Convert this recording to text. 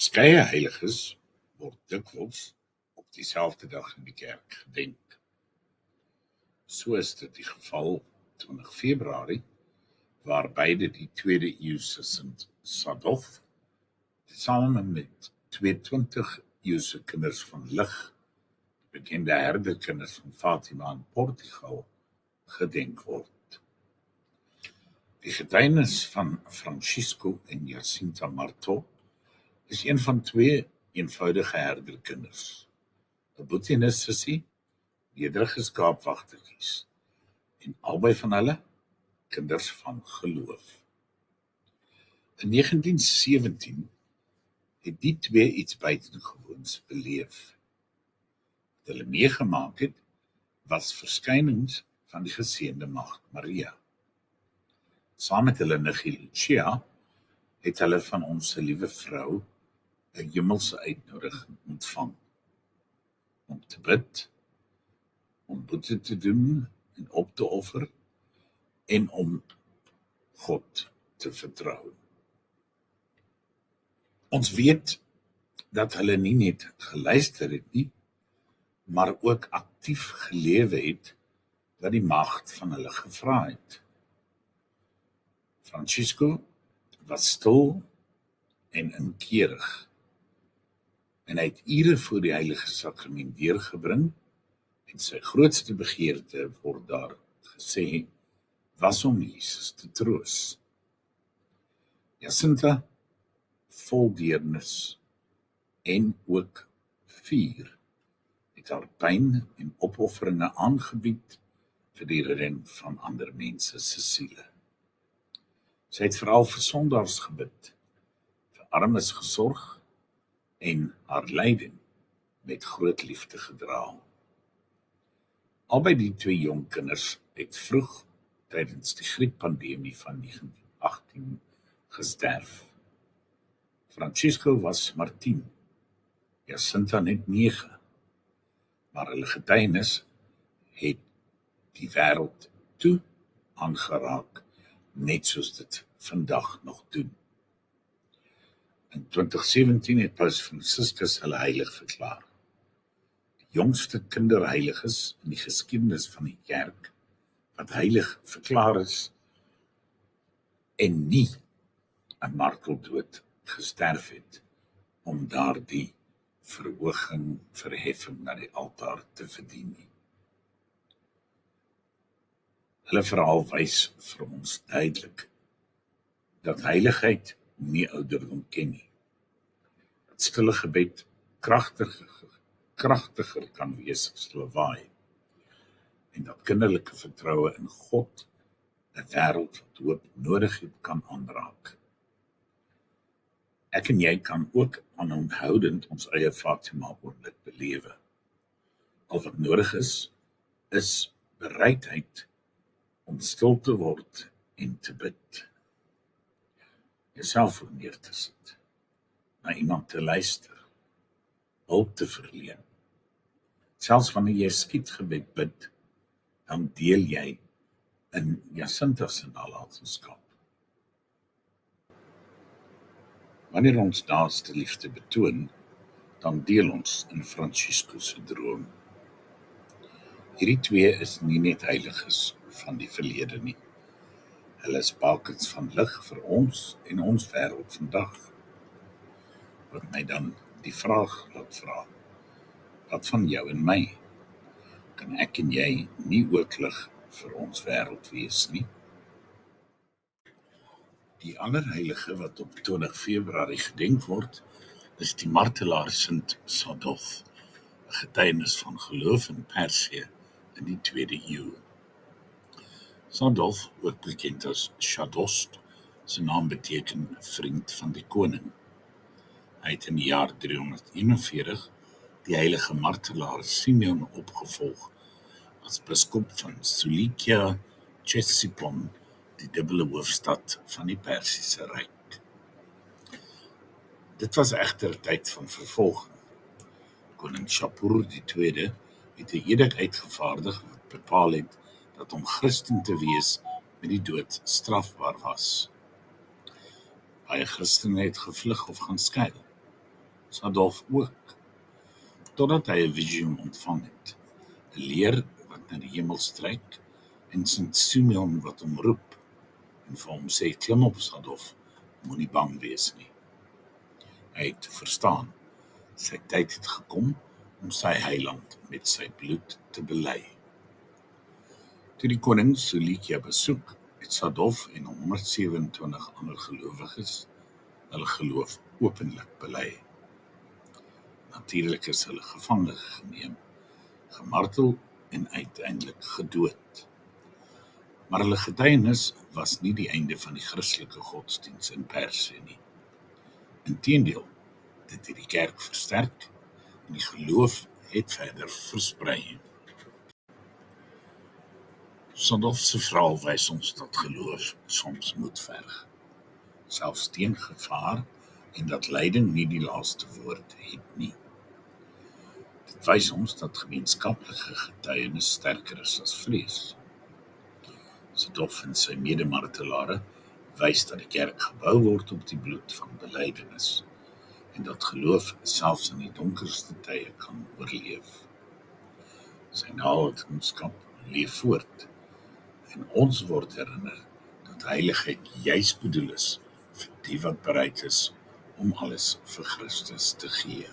Verskeie heiliges word dikwels op dieselfde dag in die kerk gedenk. So is dit die geval 20 Februarie, waar beide die 2de eeuse Sint Sadolf, saam met 22 eeuse kinders van lig, bekende herderkinders van Fatima in Portugal, gedenk word. Die getuienis van Francisco en Jacinta Marto is een van 2 eenvoudige herderkinders. 'n boetie en 'n sussie, nederige skaapwagtertjies, en albei van hulle kinders van geloof. In 1917 het die 2 iets buitengewoons beleef. Wat hulle meegemaak het, was verskynings van die geseënde Maagd Maria. Saam met hulle niggie Lucia het hulle van ons Liewe Vrou 'n hemelse uitnodiging ontvang om te bid, om boete te doen en op te offer en om God te vertrou. Ons weet dat hulle nie net geluister het nie, maar ook aktief gelewe het wat die maagd van hulle gevra het. Francisco was stil en inkeurig, en hy het ure voor die heilige sakrament deurgebring, en sy grootste begeerte, word daar gesê, was om Jesus te troos. Jacinta, vol deernis en ook vuur, het haar pyn en opofferinge aangebied vir die redding van ander mense se siele. Sy het veral vir sondaars gebid, vir armes gesorg en haar lyding met groot liefde gedra. Albei die 2 jong kinders het vroeg tydens die griepandemie van 1918 gesterf. Francisco was maar 10, Jacinta net 9, maar hulle getuienis het die wêreld toe aangeraak, net soos dit vandag nog doen. In 2017 het Paus Franciscus hulle heilig verklaar. Die jongste kinderheiliges in die geskiedenis van die kerk, wat heilig verklaar is en nie 'n marteldood gesterf het, om daardie verheffing na die altaar te verdien nie. Hulle verhaal wys vir ons duidelik dat heiligheid nie ouderdom ken nie. Dat stille gebed kragtiger kan wees as lawaai, en dat kinderlike vertroue in God 'n wêreld wat hoop nodig het kan aanraak. Ek en jy kan ook aanhoudend ons eie Fatima oomblik belewe. Al wat nodig is bereidheid om stil te word en te bid. Jouself voor neer te sit, na iemand te luister, hulp te verleen. Selfs wanneer jy skietgebed bid, dan deel jy in Jacinta se nalatenskap. Wanneer ons naaste liefde betoon, dan deel ons in Francisco se droom. Hierdie 2 is nie net heiliges van die verlede nie. Hulle is bakens van lig vir ons en ons wêreld vandag. Wat my dan die vraag laat vra, wat van jou en my? Kan ek en jy nie ook lig vir ons wêreld wees nie? Die ander heilige wat op 20 Februarie gedenk word, is die martelaar Sint Sadolf, 'n getuienis van geloof in Persië in die 2de eeu. Sadolf, ook bekend as Shadost, sy naam beteken vriend van die koning. Hy het in die jaar 341 die heilige martelaar Simeon opgevolg as biskop van Cilicia Ctesiphon, die dubbele hoofstad van die Persiese Ryk. Dit was egter 'n tyd van vervolging. Koning Shapur II het 'n edikt uitgevaardig wat bepaal het dat om Christen te wees met die dood strafbaar was. Baie Christene het gevlug of gaan skuil. Sadolf ook, totdat hy 'n visioen ontvang het. 'n Leer wat na die hemel stryk en Sint Simeon wat hom roep en vir hom sê, klim op Sadolf, moenie bang wees nie. Hy het verstaan, sy tyd het gekom om sy heiland met sy bloed te bely. Toe die koning Sulikia besoek, het Sadolf en 127 ander gelowiges hulle geloof openlik bely. Natuurlik is hulle gevange geneem, gemartel en uiteindelik gedood. Maar hulle getuienis was nie die einde van die Christelike godsdiens in Persië nie. Inteendeel, dit het die kerk versterk en die geloof het verder versprei. Sadolf se verhaal wys ons dat geloof soms moet verg, selfs teen gevaar, en dat lyding nie die laaste woord het nie. Dit wys ons dat gemeenskaplike getuienis sterker is as vrees. Sadolf en sy medemartelare wys dat die kerk gebou word op die bloed van belydenis en dat geloof selfs in die donkerste tye kan oorleef. Sy nalatenskap leef voort en ons word herinner dat heiligheid juis bedoel is vir die wat bereid is om alles vir Christus te gee.